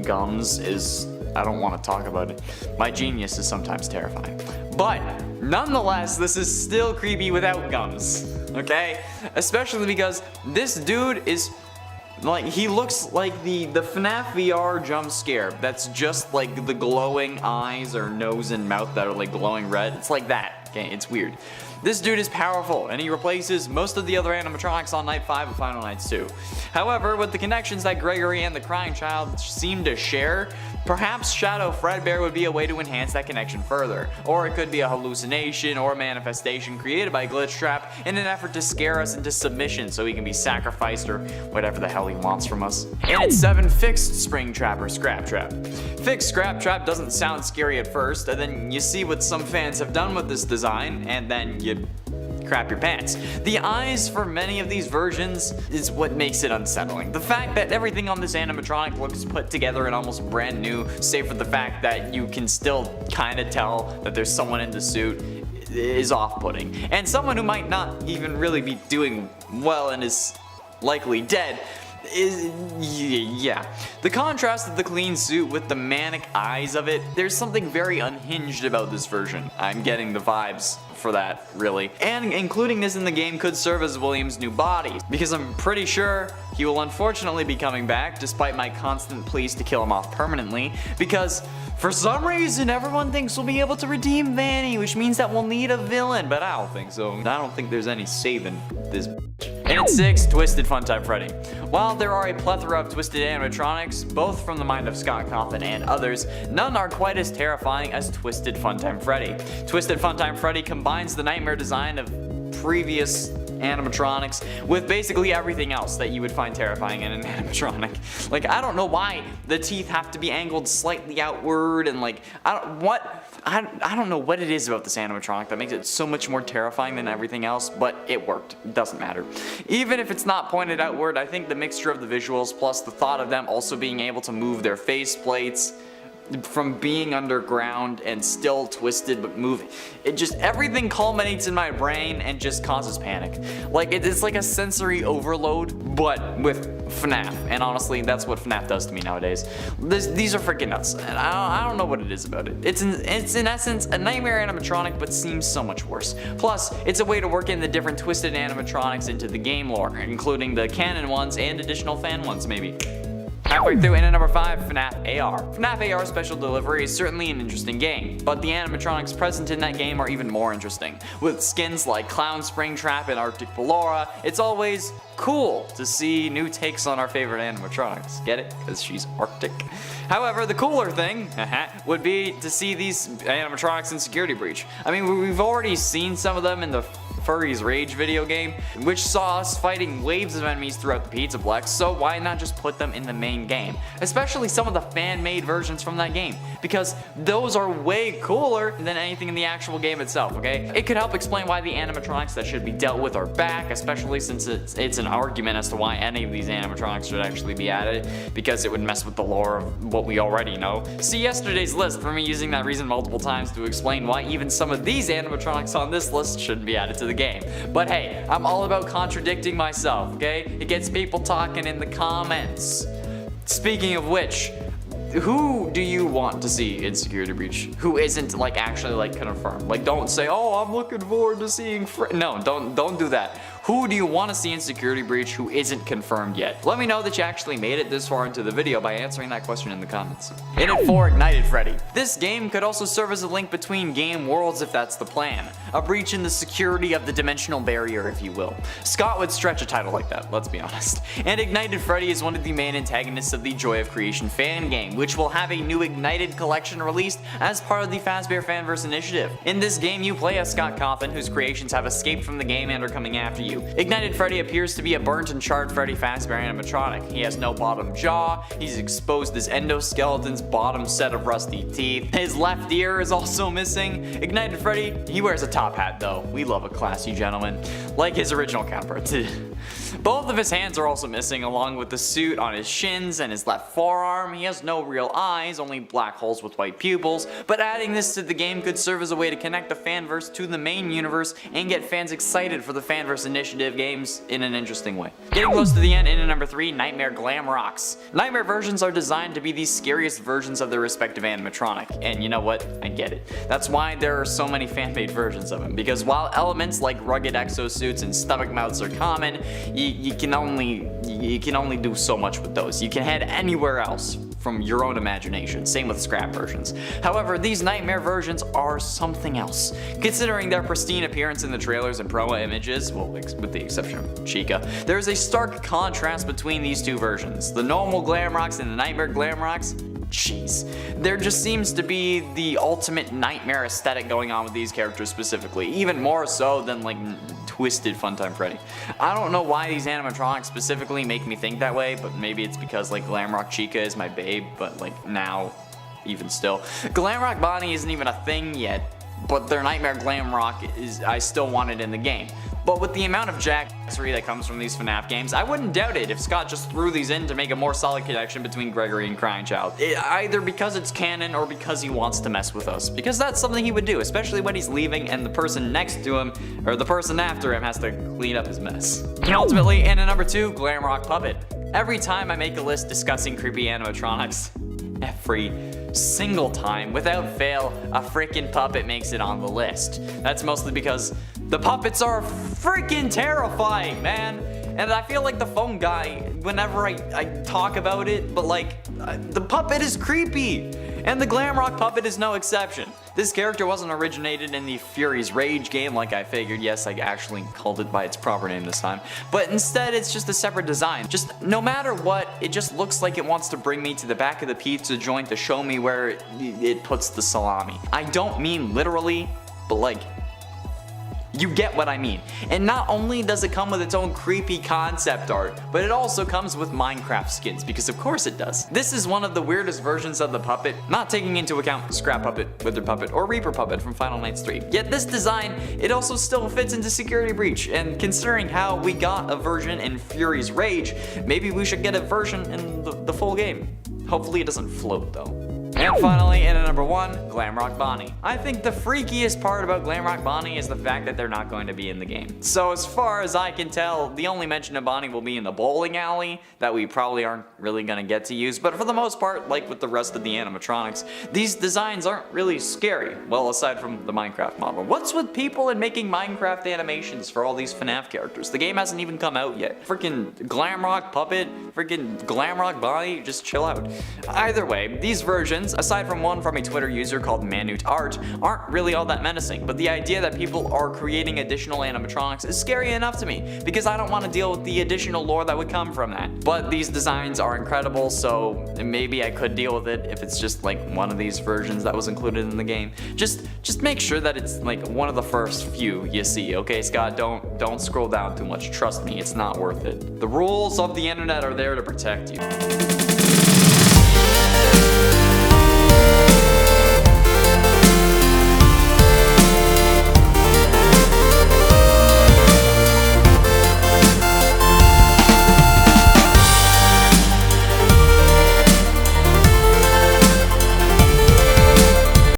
gums is, I don't want to talk about it. My genius is sometimes terrifying. But nonetheless, this is still creepy without gums, okay? Especially because this dude is like, he looks like the FNAF AR jump scare that's just like the glowing eyes or nose and mouth that are like glowing red. It's like that, okay? It's weird. This dude is powerful, and he replaces most of the other animatronics on Night 5 of Final Nights 2. However, with the connections that Gregory and the Crying Child seem to share, perhaps Shadow Fredbear would be a way to enhance that connection further. Or it could be a hallucination or a manifestation created by glitchtrap in an effort to scare us into submission so he can be sacrificed or whatever the hell he wants from us. And at 7, Fixed Springtrap or Scrap Trap. Fixed Scrap Trap doesn't sound scary at first, and then you see what some fans have done with this design, and then you crap your pants. The eyes for many of these versions is what makes it unsettling. The fact that everything on this animatronic looks put together and almost brand new, save for the fact that you can still kind of tell that there's someone in the suit, is off-putting. And someone who might not even really be doing well and is likely dead yeah. The contrast of the clean suit with the manic eyes of it, there's something very unhinged about this version. I'm getting the vibes for that, really. And including this in the game could serve as William's new body, because I'm pretty sure he will unfortunately be coming back despite my constant pleas to kill him off permanently, because for some reason everyone thinks we'll be able to redeem Vanny, which means that we'll need a villain, but I don't think so. I don't think there's any saving this. And at 6, Twisted Funtime Freddy. While there are a plethora of twisted animatronics, both from the mind of Scott Cawthon and others, none are quite as terrifying as Twisted Funtime Freddy. Twisted Funtime Freddy combines the nightmare design of previous animatronics with basically everything else that you would find terrifying in an animatronic. Like, I don't know why the teeth have to be angled slightly outward, and like, I don't know what it is about this animatronic that makes it so much more terrifying than everything else, but it worked. It doesn't matter. Even if it's not pointed outward, I think the mixture of the visuals plus the thought of them also being able to move their face plates from being underground and still twisted but moving, it just, everything culminates in my brain and just causes panic. Like, it's like a sensory overload, but with FNAF, and honestly that's what FNAF does to me nowadays. These are freaking nuts, and I don't know what it is about it. It's in essence a nightmare animatronic, but seems so much worse. Plus, it's a way to work in the different twisted animatronics into the game lore, including the canon ones and additional fan ones maybe. Halfway through, and at number 5, FNAF AR. FNAF AR Special Delivery is certainly an interesting game, but the animatronics present in that game are even more interesting. With skins like Clown Springtrap and Arctic Balora, it's always cool to see new takes on our favorite animatronics. Get it? Because she's Arctic. However, the cooler thing would be to see these animatronics in Security Breach. I mean, we've already seen some of them in the Furry's Rage video game, which saw us fighting waves of enemies throughout the Pizzaplex, so why not just put them in the main game? Especially some of the fan-made versions from that game, because those are way cooler than anything in the actual game itself, okay? It could help explain why the animatronics that should be dealt with are back, especially since it's an argument as to why any of these animatronics should actually be added, because it would mess with the lore of what we already know. See yesterday's list for me using that reason multiple times to explain why even some of these animatronics on this list shouldn't be added to the game. But hey, I'm all about contradicting myself, okay? It gets people talking in the comments. Speaking of which, who do you want to see in Security Breach? Who isn't like actually like confirmed? Like, don't say, oh, I'm looking forward to seeing no, don't do that. Who do you want to see in Security Breach who isn't confirmed yet? Let me know that you actually made it this far into the video by answering that question in the comments. In at 4, Ignited Freddy. This game could also serve as a link between game worlds if that's the plan. A breach in the security of the dimensional barrier, if you will. Scott would stretch a title like that, let's be honest. And Ignited Freddy is one of the main antagonists of the Joy of Creation fan game, which will have a new Ignited collection released as part of the Fazbear Fanverse initiative. In this game, you play as Scott Coffin, whose creations have escaped from the game and are coming after you. Ignited Freddy appears to be a burnt and charred Freddy Fazbear animatronic. He has no bottom jaw, he's exposed his endoskeleton's bottom set of rusty teeth, his left ear is also missing. Ignited Freddy, he wears a top hat though. We love a classy gentleman. Like his original counterpart. Both of his hands are also missing, along with the suit on his shins and his left forearm. He has no real eyes, only black holes with white pupils, but adding this to the game could serve as a way to connect the fanverse to the main universe and get fans excited for the Fanverse Initiative games in an interesting way. Getting close to the end, in at number 3, Nightmare Glamrocks. Nightmare versions are designed to be the scariest versions of their respective animatronic, and you know what? I get it. That's why there are so many fan-made versions of him, because while elements like rugged exosuits and stomach mouths are common, you can only do so much with those. You can head anywhere else from your own imagination, same with scrap versions. However, these Nightmare versions are something else. Considering their pristine appearance in the trailers and promo images, well, with the exception of Chica, there is a stark contrast between these two versions. The normal Glamrocks and the Nightmare Glamrocks, jeez. There just seems to be the ultimate nightmare aesthetic going on with these characters specifically, even more so than like twisted Funtime Freddy. I don't know why these animatronics specifically make me think that way, but maybe it's because like Glamrock Chica is my babe, but like now, even still. Glamrock Bonnie isn't even a thing yet, but their Nightmare Glamrock is, I still want it in the game. But with the amount of jackassery that comes from these FNAF games, I wouldn't doubt it if Scott just threw these in to make a more solid connection between Gregory and Crying Child. Either because it's canon or because he wants to mess with us. Because that's something he would do, especially when he's leaving and the person next to him, or the person after him, has to clean up his mess. And ultimately, in at number 2, Glamrock Puppet. Every time I make a list discussing creepy animatronics, every single time, without fail, a freaking puppet makes it on the list. That's mostly because the puppets are freaking terrifying, man. And I feel like the phone guy whenever I talk about it, but like, the puppet is creepy. And the Glamrock puppet is no exception. This character wasn't originated in the Fury's Rage game like I figured. Yes, I actually called it by its proper name this time. But instead, it's just a separate design. Just no matter what, it just looks like it wants to bring me to the back of the pizza joint to show me where it puts the salami. I don't mean literally, but like, you get what I mean. And not only does it come with its own creepy concept art, but it also comes with Minecraft skins, because of course it does. This is one of the weirdest versions of the puppet, not taking into account Scrap Puppet, Withered Puppet, or Reaper Puppet from Final Nights 3. Yet this design, it also still fits into Security Breach, and considering how we got a version in Fury's Rage, maybe we should get a version in the full game. Hopefully it doesn't float though. And finally, in at number 1, Glamrock Bonnie. I think the freakiest part about Glamrock Bonnie is the fact that they're not going to be in the game. So as far as I can tell, the only mention of Bonnie will be in the bowling alley that we probably aren't really gonna get to use, but for the most part, like with the rest of the animatronics, these designs aren't really scary, well aside from the Minecraft model. What's with people and making Minecraft animations for all these FNAF characters? The game hasn't even come out yet. Freaking Glamrock Puppet, freaking Glamrock Bonnie, just chill out. Either way, these versions, aside from one from a Twitter user called Manute Art, aren't really all that menacing, but the idea that people are creating additional animatronics is scary enough to me, because I don't want to deal with the additional lore that would come from that. But these designs are incredible, so maybe I could deal with it if it's just like one of these versions that was included in the game. Just make sure that it's like one of the first few you see, okay Scott? Don't scroll down too much, trust me, it's not worth it. The rules of the internet are there to protect you.